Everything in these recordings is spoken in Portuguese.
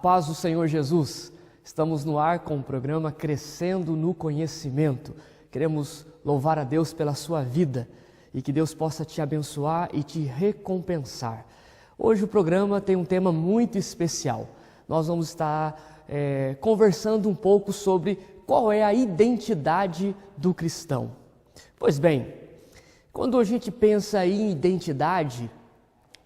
A paz do Senhor Jesus. Estamos no ar com o programa Crescendo no Conhecimento. Queremos louvar a Deus pela sua vida e que Deus possa te abençoar e te recompensar. Hoje o programa tem um tema muito especial. Nós vamos estar conversando um pouco sobre qual é a identidade do cristão. Pois bem, quando a gente pensa em identidade,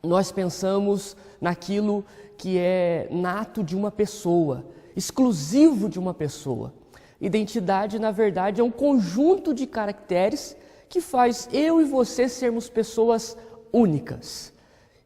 nós pensamos naquilo que é nato de uma pessoa, exclusivo de uma pessoa. Identidade, na verdade, é um conjunto de caracteres que faz eu e você sermos pessoas únicas.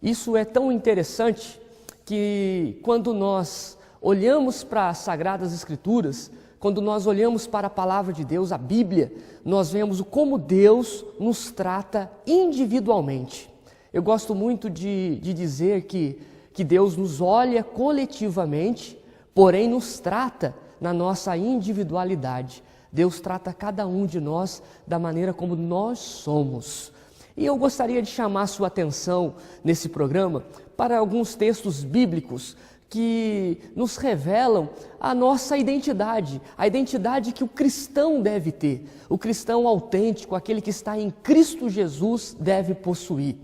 Isso é tão interessante que quando nós olhamos para as Sagradas Escrituras, quando nós olhamos para a Palavra de Deus, a Bíblia, nós vemos como Deus nos trata individualmente. Eu gosto muito de dizer que Deus nos olha coletivamente, porém nos trata na nossa individualidade. Deus trata cada um de nós da maneira como nós somos. E eu gostaria de chamar a sua atenção nesse programa para alguns textos bíblicos que nos revelam a nossa identidade, a identidade que o cristão deve ter, o cristão autêntico, aquele que está em Cristo Jesus deve possuir.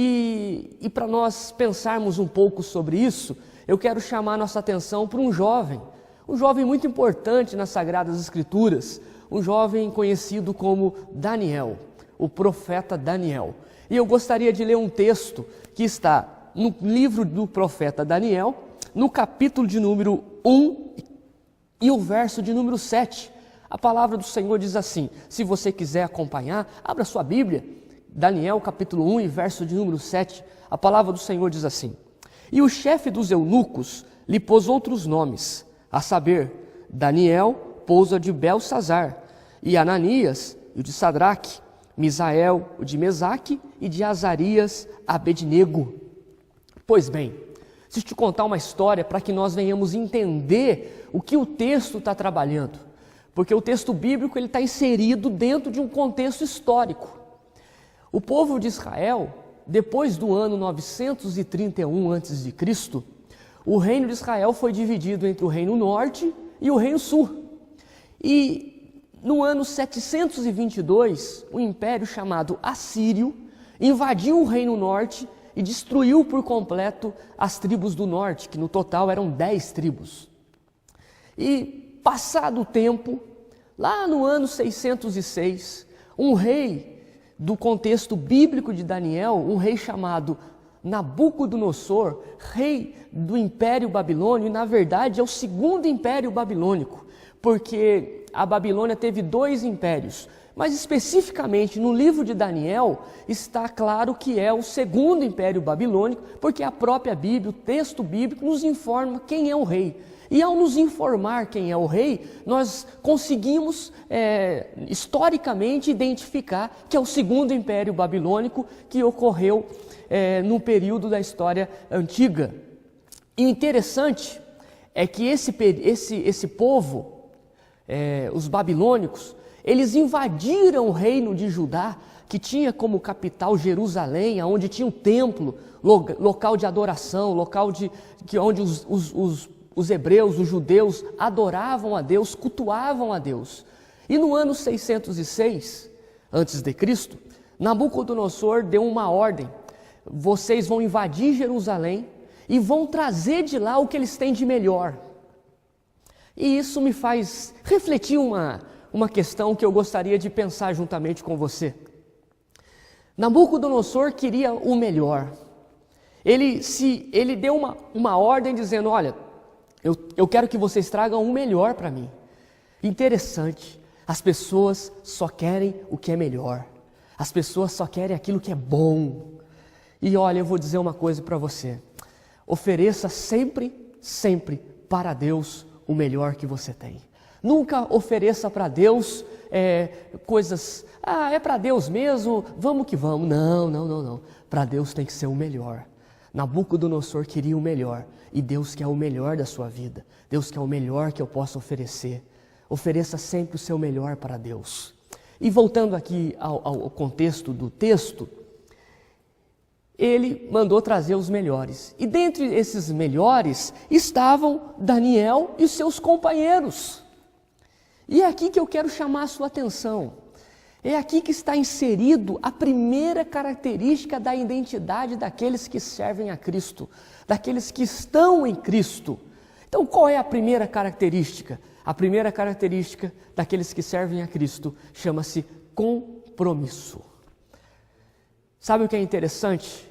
E para nós pensarmos um pouco sobre isso, eu quero chamar nossa atenção para um jovem muito importante nas Sagradas Escrituras, um jovem conhecido como Daniel, o profeta Daniel. E eu gostaria de ler um texto que está no livro do profeta Daniel, no capítulo de número 1 e o verso de número 7. A palavra do Senhor diz assim, se você quiser acompanhar, abra sua Bíblia, Daniel capítulo 1 e verso de número 7, a palavra do Senhor diz assim: E o chefe dos eunucos lhe pôs outros nomes, a saber, Daniel pôs o de Belsazar, e Ananias o de Sadraque, Misael o de Mesaque e de Azarias Abednego. Pois bem, deixa eu te contar uma história para que nós venhamos entender o que o texto está trabalhando, porque o texto bíblico está inserido dentro de um contexto histórico. O povo de Israel, depois do ano 931 a.C., o reino de Israel foi dividido entre o reino norte e o reino sul. E no ano 722, um império chamado Assírio invadiu o reino norte e destruiu por completo as tribos do norte, que no total eram 10 tribos. E passado o tempo, lá no ano 606, um rei do contexto bíblico de Daniel, um rei chamado Nabucodonosor, rei do Império Babilônio, e na verdade é o segundo Império Babilônico, porque a Babilônia teve 2 impérios, mas especificamente no livro de Daniel está claro que é o segundo Império Babilônico, porque a própria Bíblia, o texto bíblico nos informa quem é o rei. E ao nos informar quem é o rei, nós conseguimos historicamente identificar que é o segundo Império Babilônico que ocorreu no período da história antiga. E interessante é que esse povo, os babilônicos, eles invadiram o reino de Judá, que tinha como capital Jerusalém, onde tinha um templo, local de adoração, local onde os hebreus, os judeus, adoravam a Deus, cultuavam a Deus. E no ano 606 a.C., Nabucodonosor deu uma ordem: vocês vão invadir Jerusalém e vão trazer de lá o que eles têm de melhor. E isso me faz refletir uma questão que eu gostaria de pensar juntamente com você. Nabucodonosor queria o melhor. Ele deu uma ordem dizendo: olha, eu quero que vocês tragam o melhor para mim. Interessante, as pessoas só querem o que é melhor. As pessoas só querem aquilo que é bom. E olha, eu vou dizer uma coisa para você. Ofereça sempre para Deus o melhor que você tem. Nunca ofereça para Deus coisas, é para Deus mesmo, vamos que vamos. Não. Para Deus tem que ser o melhor. Nabucodonosor queria o melhor, e Deus quer o melhor da sua vida. Deus quer o melhor que eu possa oferecer. Ofereça sempre o seu melhor para Deus. E voltando aqui ao contexto do texto, ele mandou trazer os melhores. E dentre esses melhores estavam Daniel e os seus companheiros. E é aqui que eu quero chamar a sua atenção. É aqui que está inserido a primeira característica da identidade daqueles que servem a Cristo, daqueles que estão em Cristo. Então, qual é a primeira característica? A primeira característica daqueles que servem a Cristo chama-se compromisso. Sabe o que é interessante?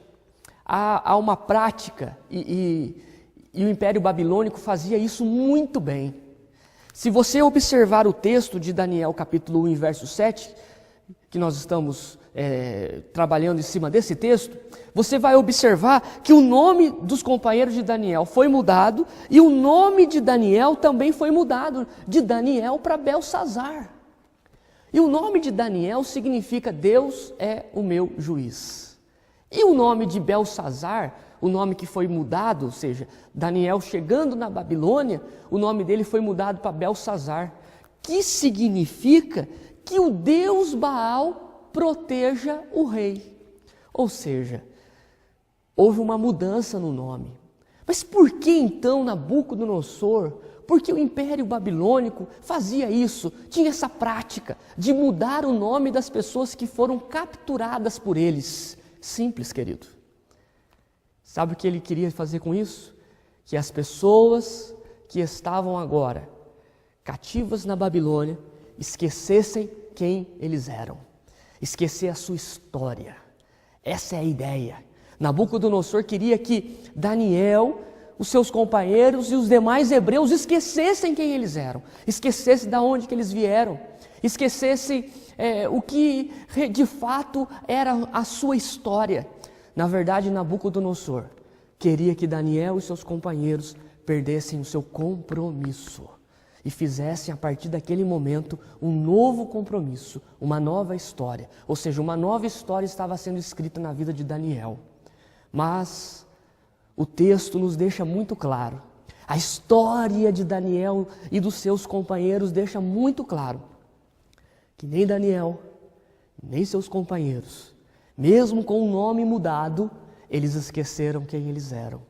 Há uma prática, e o Império Babilônico fazia isso muito bem. Se você observar o texto de Daniel, capítulo 1, verso 7, que nós estamos trabalhando em cima desse texto, você vai observar que o nome dos companheiros de Daniel foi mudado e o nome de Daniel também foi mudado, de Daniel para Belsazar. E o nome de Daniel significa Deus é o meu juiz. E o nome de Belsazar, o nome que foi mudado, ou seja, Daniel chegando na Babilônia, o nome dele foi mudado para Belsazar, que significa que o Deus Baal proteja o rei. Ou seja, houve uma mudança no nome. Mas por que então Nabucodonosor, por que o Império Babilônico fazia isso, tinha essa prática de mudar o nome das pessoas que foram capturadas por eles? Simples, querido. Sabe o que ele queria fazer com isso? Que as pessoas que estavam agora cativas na Babilônia esquecessem quem eles eram, esquecer a sua história. Essa é a ideia. Nabucodonosor queria que Daniel, os seus companheiros e os demais hebreus esquecessem quem eles eram, esquecessem de onde que eles vieram, esquecessem o que de fato era a sua história. Na verdade, Nabucodonosor queria que Daniel e seus companheiros perdessem o seu compromisso e fizessem a partir daquele momento um novo compromisso, uma nova história. Ou seja, uma nova história estava sendo escrita na vida de Daniel. Mas o texto nos deixa muito claro, a história de Daniel e dos seus companheiros deixa muito claro que nem Daniel, nem seus companheiros, mesmo com o nome mudado, eles esqueceram quem eles eram.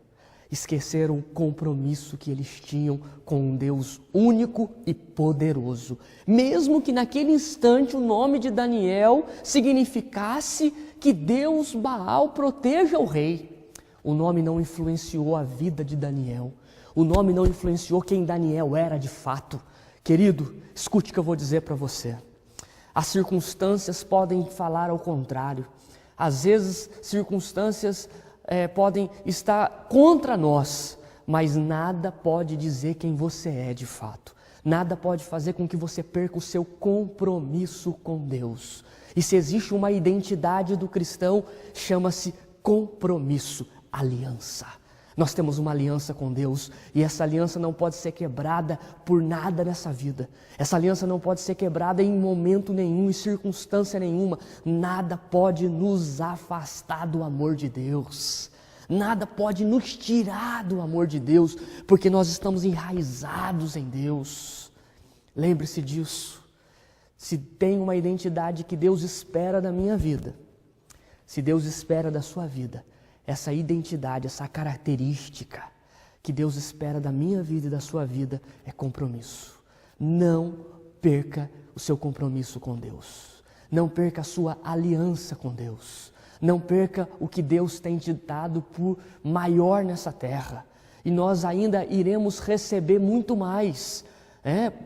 Esqueceram o compromisso que eles tinham com um Deus único e poderoso. Mesmo que naquele instante o nome de Daniel significasse que Deus Baal proteja o rei, o nome não influenciou a vida de Daniel. O nome não influenciou quem Daniel era de fato. Querido, escute o que eu vou dizer para você. As circunstâncias podem falar ao contrário. Às vezes, circunstâncias podem estar contra nós, mas nada pode dizer quem você é de fato. Nada pode fazer com que você perca o seu compromisso com Deus. E se existe uma identidade do cristão, chama-se compromisso, aliança. Nós temos uma aliança com Deus e essa aliança não pode ser quebrada por nada nessa vida. Essa aliança não pode ser quebrada em momento nenhum, em circunstância nenhuma. Nada pode nos afastar do amor de Deus. Nada pode nos tirar do amor de Deus, porque nós estamos enraizados em Deus. Lembre-se disso. Se tem uma identidade que Deus espera da minha vida, se Deus espera da sua vida, essa identidade, essa característica que Deus espera da minha vida e da sua vida é compromisso. Não perca o seu compromisso com Deus. Não perca a sua aliança com Deus. Não perca o que Deus tem te dado por maior nessa terra. E nós ainda iremos receber muito mais.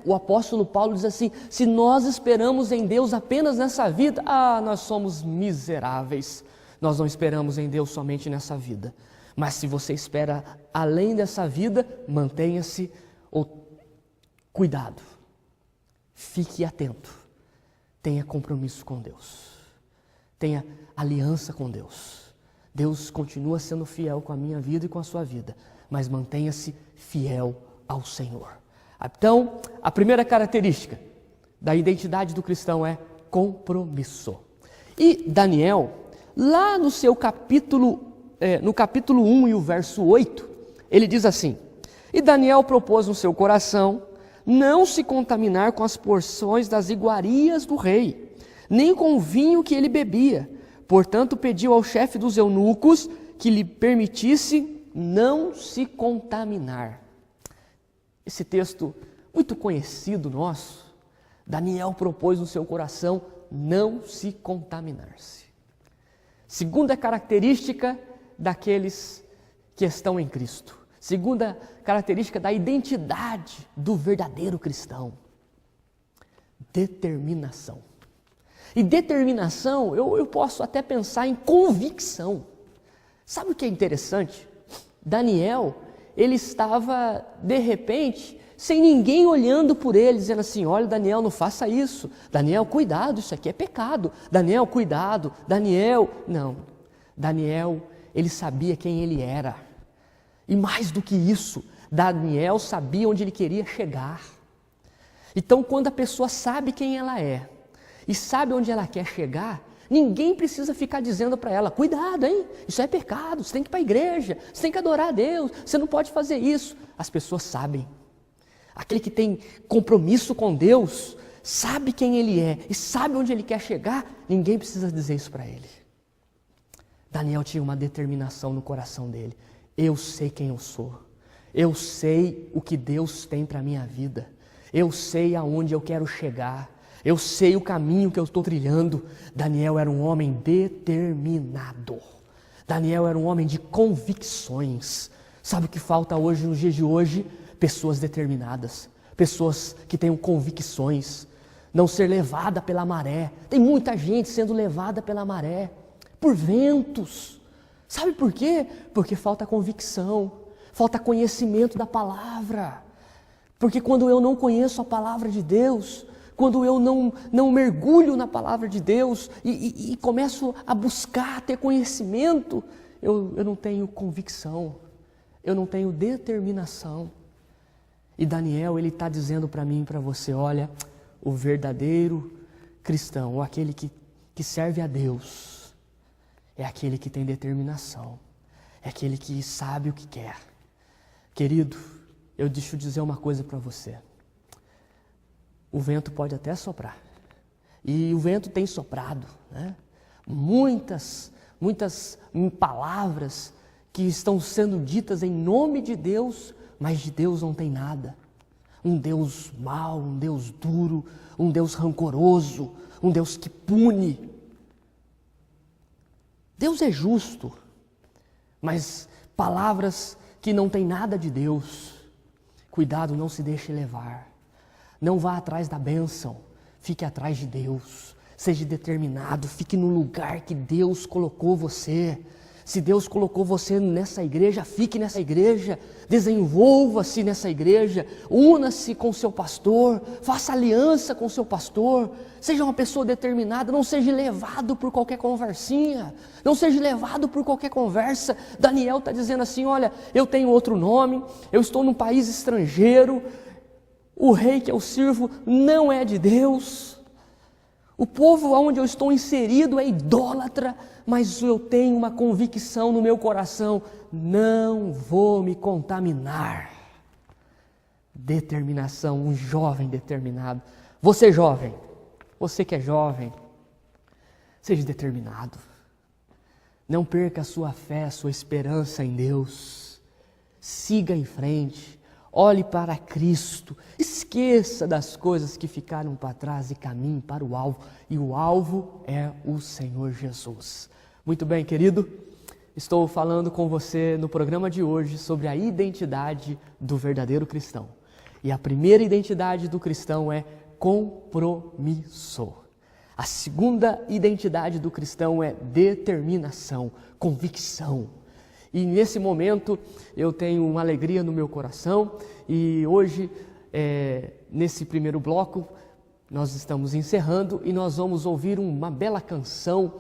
O apóstolo Paulo diz assim, se nós esperamos em Deus apenas nessa vida, nós somos miseráveis. Nós não esperamos em Deus somente nessa vida. Mas se você espera além dessa vida, mantenha-se, cuidado, fique atento, tenha compromisso com Deus, tenha aliança com Deus. Deus continua sendo fiel com a minha vida e com a sua vida, mas mantenha-se fiel ao Senhor. Então, a primeira característica da identidade do cristão é compromisso. E Daniel, lá no seu capítulo, no capítulo 1 e o verso 8, ele diz assim, e Daniel propôs no seu coração não se contaminar com as porções das iguarias do rei, nem com o vinho que ele bebia, Portanto, pediu ao chefe dos eunucos que lhe permitisse não se contaminar. Esse texto muito conhecido nosso, Daniel propôs no seu coração não se contaminar-se. Segunda característica daqueles que estão em Cristo. Segunda característica da identidade do verdadeiro cristão. Determinação. E determinação, eu posso até pensar em convicção. Sabe o que é interessante? Daniel, ele estava, de repente, sem ninguém olhando por ele, dizendo assim, olha, Daniel, não faça isso. Daniel, cuidado, isso aqui é pecado. Daniel, cuidado. Daniel, não. Daniel, ele sabia quem ele era. E mais do que isso, Daniel sabia onde ele queria chegar. Então, quando a pessoa sabe quem ela é e sabe onde ela quer chegar, ninguém precisa ficar dizendo para ela, cuidado, hein? Isso é pecado, você tem que ir para a igreja, você tem que adorar a Deus, você não pode fazer isso. As pessoas sabem. Aquele que tem compromisso com Deus, sabe quem ele é e sabe onde ele quer chegar, ninguém precisa dizer isso para ele. Daniel tinha uma determinação no coração dele. Eu sei quem eu sou. Eu sei o que Deus tem para a minha vida. Eu sei aonde eu quero chegar. Eu sei o caminho que eu estou trilhando. Daniel era um homem determinado. Daniel era um homem de convicções. Sabe o que falta hoje, nos dias de hoje? Pessoas determinadas. Pessoas que tenham convicções. Não ser levada pela maré. Tem muita gente sendo levada pela maré. Por ventos. Sabe por quê? Porque falta convicção. Falta conhecimento da palavra. Porque quando eu não conheço a palavra de Deus, quando eu não mergulho na palavra de Deus e começo a buscar, ter conhecimento, eu não tenho convicção, eu não tenho determinação. E Daniel, ele está dizendo para mim e para você, olha, o verdadeiro cristão, ou aquele que serve a Deus, é aquele que tem determinação, é aquele que sabe o que quer. Querido, deixa eu dizer uma coisa para você. O vento pode até soprar. E o vento tem soprado, né? Muitas palavras que estão sendo ditas em nome de Deus, mas de Deus não tem nada. Um Deus mau, um Deus duro, um Deus rancoroso, um Deus que pune. Deus é justo, mas palavras que não têm nada de Deus, cuidado, não se deixe levar. Não vá atrás da bênção, fique atrás de Deus. Seja determinado, fique no lugar que Deus colocou você. Se Deus colocou você nessa igreja, fique nessa igreja, desenvolva-se nessa igreja, una-se com seu pastor, faça aliança com seu pastor, seja uma pessoa determinada, não seja levado por qualquer conversinha, não seja levado por qualquer conversa. Daniel está dizendo assim, olha, eu tenho outro nome, eu estou num país estrangeiro, o rei que eu sirvo não é de Deus, o povo onde eu estou inserido é idólatra, mas eu tenho uma convicção no meu coração, não vou me contaminar. Determinação, um jovem determinado. Você jovem, você que é jovem, seja determinado. Não perca a sua fé, a sua esperança em Deus. Siga em frente. Olhe para Cristo, esqueça das coisas que ficaram para trás e caminhe para o alvo. E o alvo é o Senhor Jesus. Muito bem, querido, estou falando com você no programa de hoje sobre a identidade do verdadeiro cristão. E a primeira identidade do cristão é compromisso. A segunda identidade do cristão é determinação, convicção. E nesse momento eu tenho uma alegria no meu coração e hoje, nesse primeiro bloco, nós estamos encerrando e nós vamos ouvir uma bela canção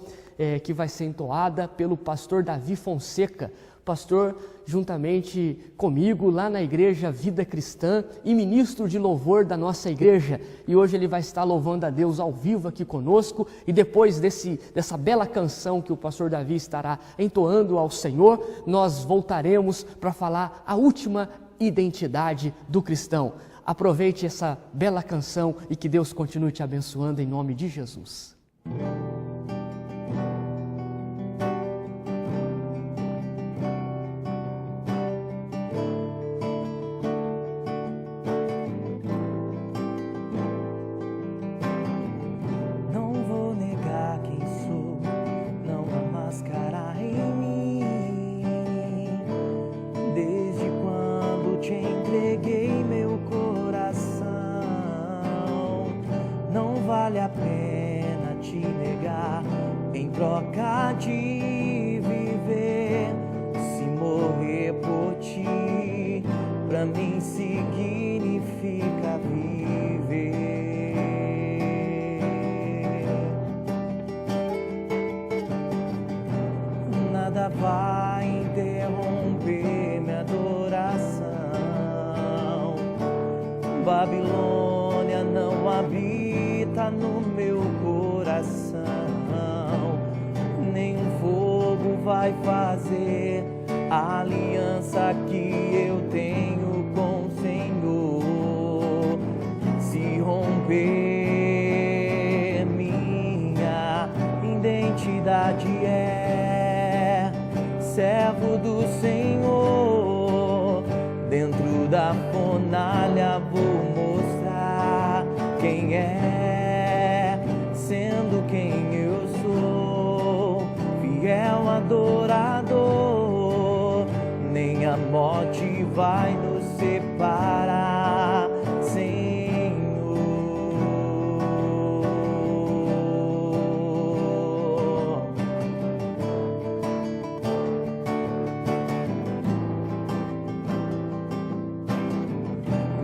que vai ser entoada pelo pastor Davi Fonseca, pastor juntamente comigo lá na igreja Vida Cristã e ministro de louvor da nossa igreja. E hoje ele vai estar louvando a Deus ao vivo aqui conosco e depois dessa bela canção que o pastor Davi estará entoando ao Senhor, nós voltaremos para falar a última identidade do cristão. Aproveite essa bela canção e que Deus continue te abençoando em nome de Jesus. pena te negar em troca de viver. Se morrer por ti, pra mim significa viver. Nada vai interromper minha adoração. Babilônia não habita no meu coração. Nenhum fogo vai fazer a aliança que eu tenho com o Senhor se romper. Minha identidade é servo do Senhor. Dentro da fornalha vou mostrar quem é, sendo quem eu sou, fiel adorador. Nem a morte vai nos separar, Senhor.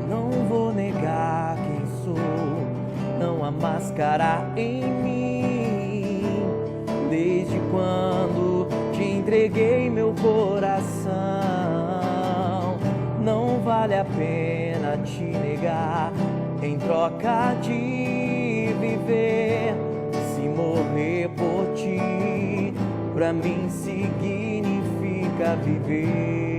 Não vou negar quem sou, não há máscara em mim. Desde quando te entreguei meu coração, não vale a pena te negar em troca de viver. Se morrer por ti, pra mim significa viver.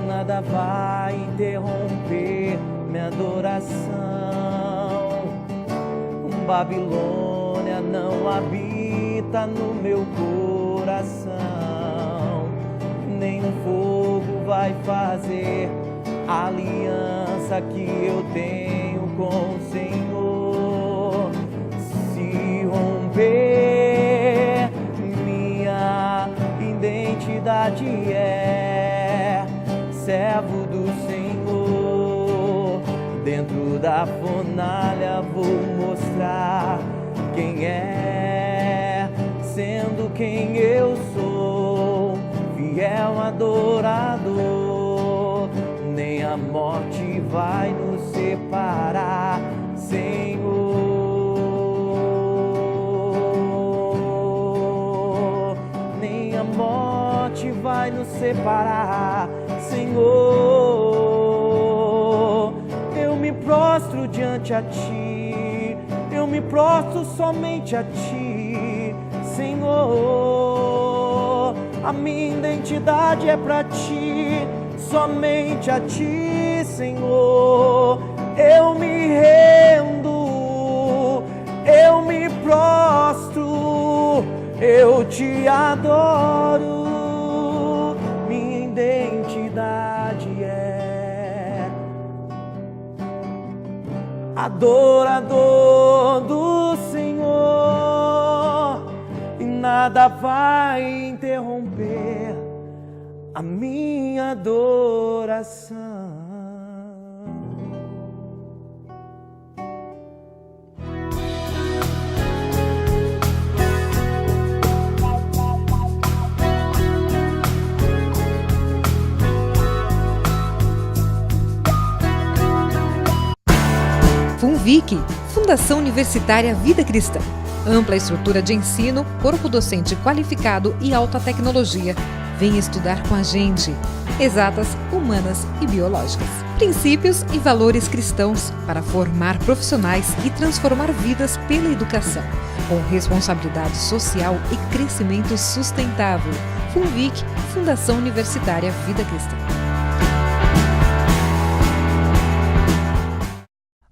Nada vai interromper minha adoração. Babilônia não habita no meu coração. Nenhum fogo vai fazer a aliança que eu tenho com o Senhor se romper. Minha identidade é servo do Senhor. Dentro da fornalha vou mostrar quem é, sendo quem eu sou, fiel adorador. Nem a morte vai nos separar, Senhor. Nem a morte vai nos separar, Senhor. Eu me prostro diante a Ti, eu me prostro somente a Ti, Senhor. A minha identidade é pra Ti, somente a Ti, Senhor. Eu me rendo, eu me prostro, eu Te adoro. Minha identidade é adorador do Senhor, e nada vai interromper a minha adoração. FUNVIC, Fundação Universitária Vida Cristã. Ampla estrutura de ensino, corpo docente qualificado e alta tecnologia. Venha estudar com a gente. Exatas, humanas e biológicas. Princípios e valores cristãos para formar profissionais e transformar vidas pela educação. Com responsabilidade social e crescimento sustentável. FUNVIC, Fundação Universitária Vida Cristã.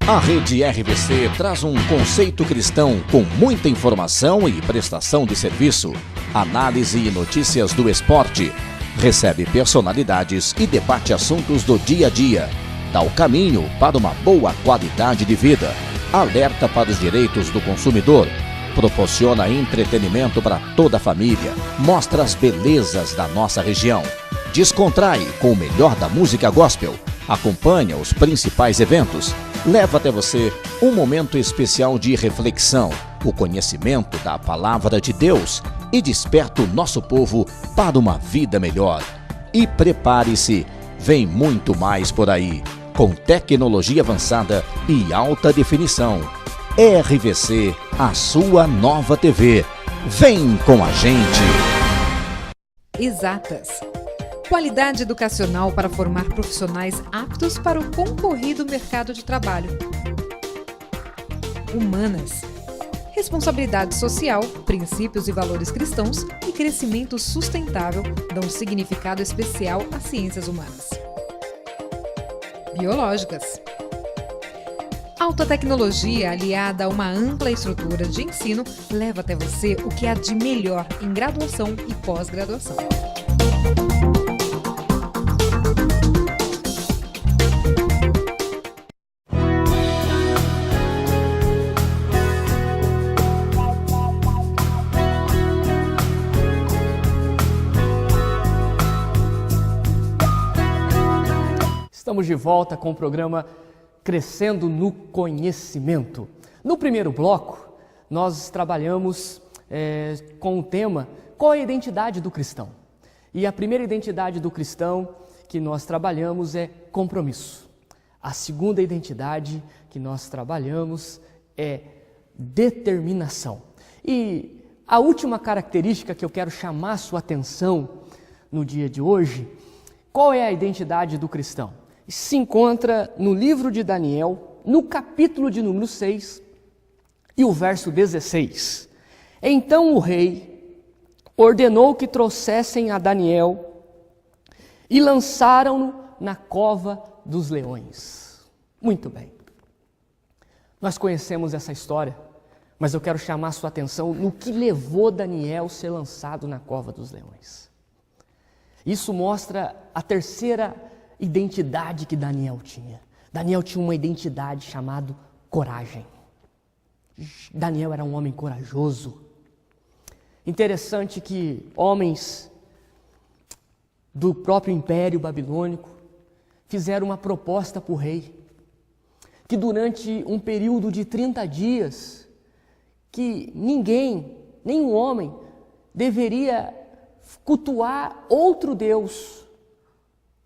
A Rede RBC traz um conceito cristão com muita informação e prestação de serviço, análise e notícias do esporte. Recebe personalidades e debate assuntos do dia a dia. Dá o caminho para uma boa qualidade de vida. Alerta para os direitos do consumidor. Proporciona entretenimento para toda a família. Mostra as belezas da nossa região. Descontrai com o melhor da música gospel. acompanha os principais eventos, leva até você um momento especial de reflexão, o conhecimento da Palavra de Deus e desperta o nosso povo para uma vida melhor. E prepare-se, vem muito mais por aí, com tecnologia avançada e alta definição. RVC, a sua nova TV. Vem com a gente! Exatas. Qualidade educacional para formar profissionais aptos para o concorrido mercado de trabalho. Humanas. Responsabilidade social, princípios e valores cristãos e crescimento sustentável dão significado especial às ciências humanas. Biológicas. Alta tecnologia aliada a uma ampla estrutura de ensino leva até você o que há de melhor em graduação e pós-graduação. Estamos de volta com o programa Crescendo no Conhecimento. No primeiro bloco, nós trabalhamos com o tema qual é a identidade do cristão? E a primeira identidade do cristão que nós trabalhamos é compromisso. A segunda identidade que nós trabalhamos é determinação. E a última característica que eu quero chamar a sua atenção no dia de hoje, qual é a identidade do cristão? Se encontra no livro de Daniel, no capítulo de número 6 e o verso 16. Então o rei ordenou que trouxessem a Daniel e lançaram-no na cova dos leões. Muito bem. Nós conhecemos essa história, mas eu quero chamar a sua atenção no que levou Daniel a ser lançado na cova dos leões. Isso mostra a terceira identidade que Daniel tinha. Daniel tinha uma identidade chamada coragem. Daniel era um homem corajoso. Interessante que homens do próprio Império Babilônico fizeram uma proposta para o rei, que durante um período de 30 dias, que ninguém, nenhum homem, deveria cultuar outro Deus,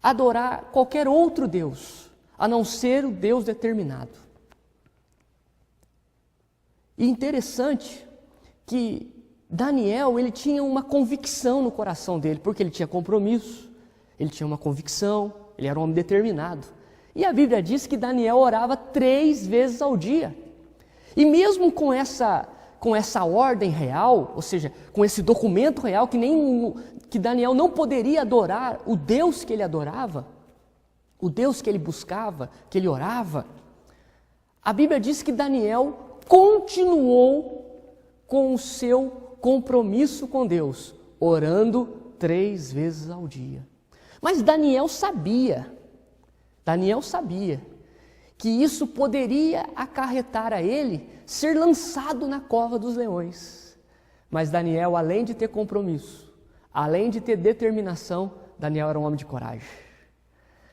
adorar qualquer outro Deus, a não ser o Deus determinado. E interessante que Daniel, ele tinha uma convicção no coração dele, porque ele tinha compromisso, ele tinha uma convicção, ele era um homem determinado. E a Bíblia diz que Daniel orava 3 vezes ao dia. E mesmo com essa ordem real, ou seja, com esse documento real, que Daniel não poderia adorar o Deus que ele adorava, o Deus que ele buscava, que ele orava, a Bíblia diz que Daniel continuou com o seu compromisso com Deus, orando 3 vezes ao dia. Mas Daniel sabia que isso poderia acarretar a ele ser lançado na cova dos leões. Mas Daniel, além de ter compromisso, além de ter determinação, Daniel era um homem de coragem.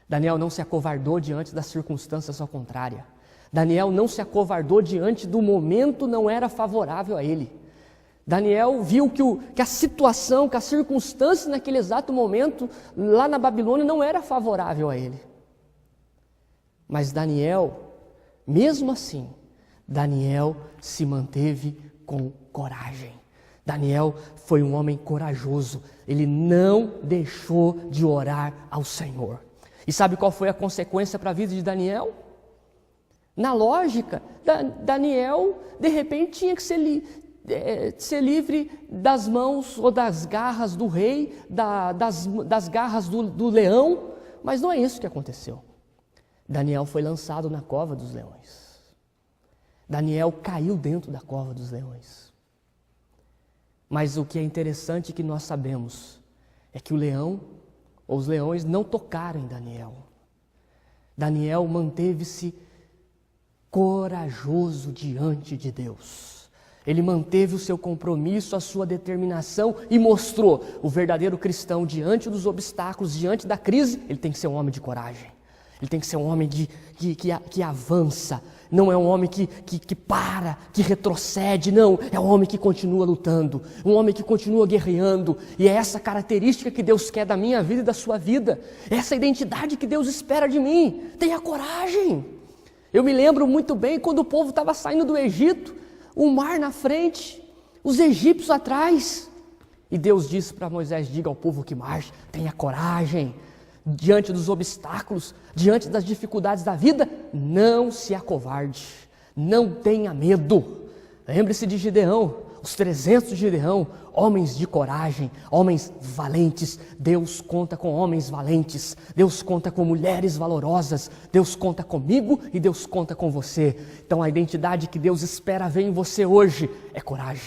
Daniel não se acovardou diante das circunstâncias ao contrário. Daniel não se acovardou diante do momento não era favorável a ele. Daniel viu que a situação, que a circunstância naquele exato momento, lá na Babilônia, não era favorável a ele. Mas Daniel, mesmo assim, Daniel se manteve com coragem. Daniel foi um homem corajoso. Ele não deixou de orar ao Senhor. E sabe qual foi a consequência para a vida de Daniel? Na lógica, Daniel, de repente, tinha que ser livre das mãos ou das garras do rei, das garras do leão, mas não é isso que aconteceu. Daniel foi lançado na cova dos leões. Daniel caiu dentro da cova dos leões. Mas o que é interessante que nós sabemos é que os leões não tocaram em Daniel. Daniel manteve-se corajoso diante de Deus. Ele manteve o seu compromisso, a sua determinação e mostrou o verdadeiro cristão diante dos obstáculos, diante da crise, ele tem que ser um homem de coragem. Ele tem que ser um homem que avança. Não é um homem que para, que retrocede, não. É um homem que continua lutando, um homem que continua guerreando. E é essa característica que Deus quer da minha vida e da sua vida. Essa identidade que Deus espera de mim. Tenha coragem. Eu me lembro muito bem quando o povo estava saindo do Egito, o mar na frente, os egípcios atrás. E Deus disse para Moisés, diga ao povo que marche, tenha coragem. Diante dos obstáculos, diante das dificuldades da vida, não se acovarde, não tenha medo. Lembre-se de Gideão, os 300 de Gideão, homens de coragem, homens valentes. Deus conta com homens valentes, Deus conta com mulheres valorosas, Deus conta comigo e Deus conta com você. Então a identidade que Deus espera ver em você hoje é coragem.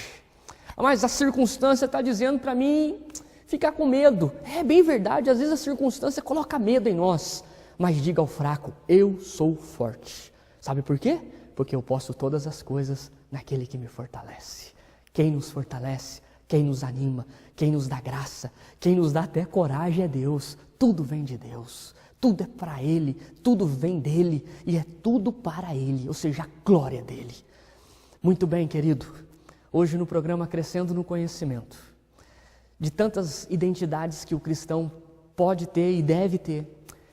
Mas a circunstância está dizendo para mim ficar com medo. É bem verdade, às vezes a circunstância coloca medo em nós. Mas diga ao fraco, eu sou forte. Sabe por quê? Porque eu posso todas as coisas naquele que me fortalece. Quem nos fortalece, quem nos anima, quem nos dá graça, quem nos dá até coragem é Deus. Tudo vem de Deus, tudo é para Ele, tudo vem dEle e é tudo para Ele, ou seja, a glória dEle. Muito bem, querido, hoje no programa Crescendo no Conhecimento, de tantas identidades que o cristão pode ter e deve ter,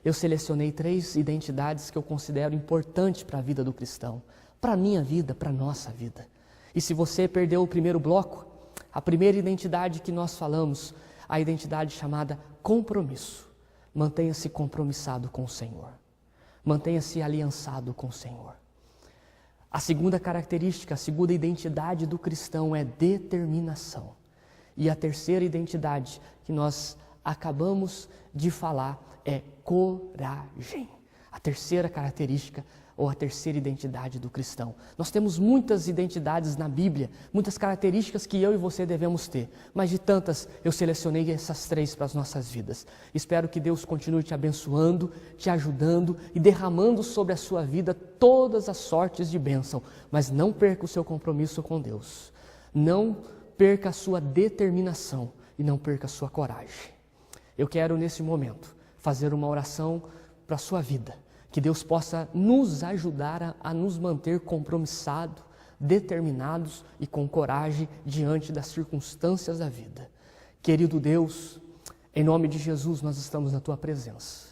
eu selecionei 3 identidades que eu considero importantes para a vida do cristão, para a minha vida, para a nossa vida. E se você perdeu o primeiro bloco, a primeira identidade que nós falamos, a identidade chamada compromisso. Mantenha-se compromissado com o Senhor. Mantenha-se aliançado com o Senhor. A segunda característica, a segunda identidade do cristão é determinação. E a terceira identidade que nós acabamos de falar é coragem. A terceira característica ou a terceira identidade do cristão. Nós temos muitas identidades na Bíblia, muitas características que eu e você devemos ter, mas de tantas eu selecionei essas 3 para as nossas vidas. Espero que Deus continue te abençoando, te ajudando e derramando sobre a sua vida todas as sortes de bênção, mas não perca o seu compromisso com Deus. Não perca a sua determinação e não perca a sua coragem. Eu quero nesse momento fazer uma oração para a sua vida. Que Deus possa nos ajudar a nos manter compromissados, determinados e com coragem diante das circunstâncias da vida. Querido Deus, em nome de Jesus nós estamos na Tua presença.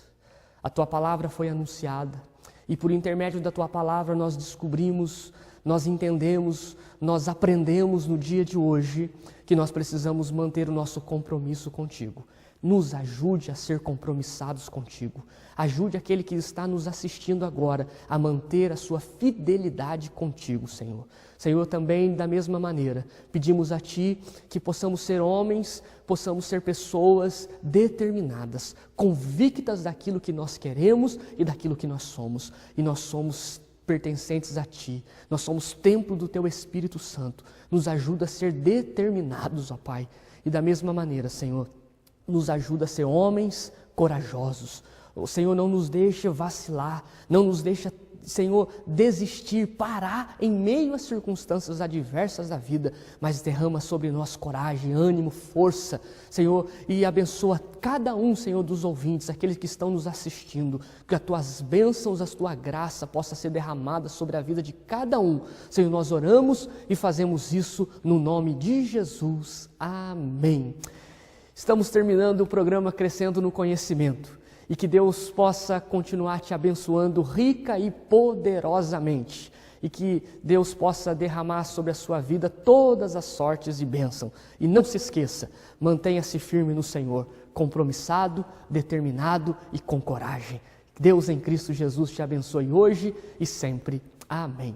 A Tua palavra foi anunciada e por intermédio da Tua palavra nós descobrimos, nós entendemos, nós aprendemos no dia de hoje que nós precisamos manter o nosso compromisso contigo. Nos ajude a ser compromissados contigo. Ajude aquele que está nos assistindo agora a manter a sua fidelidade contigo, Senhor. Senhor, também da mesma maneira, pedimos a Ti que possamos ser homens, possamos ser pessoas determinadas, convictas daquilo que nós queremos e daquilo que nós somos. E nós somos pertencentes a Ti. Nós somos templo do Teu Espírito Santo. Nos ajuda a ser determinados, ó Pai. E da mesma maneira, Senhor, nos ajuda a ser homens corajosos. O Senhor não nos deixa vacilar, não nos deixa, Senhor, desistir, parar em meio às circunstâncias adversas da vida, mas derrama sobre nós coragem, ânimo, força, Senhor, e abençoa cada um, Senhor, dos ouvintes, aqueles que estão nos assistindo, que as Tuas bênçãos, a Tua graça possa ser derramada sobre a vida de cada um. Senhor, nós oramos e fazemos isso no nome de Jesus. Amém. Estamos terminando o programa Crescendo no Conhecimento e que Deus possa continuar te abençoando rica e poderosamente e que Deus possa derramar sobre a sua vida todas as sortes de bênção. E não se esqueça, mantenha-se firme no Senhor, compromissado, determinado e com coragem. Deus em Cristo Jesus te abençoe hoje e sempre. Amém.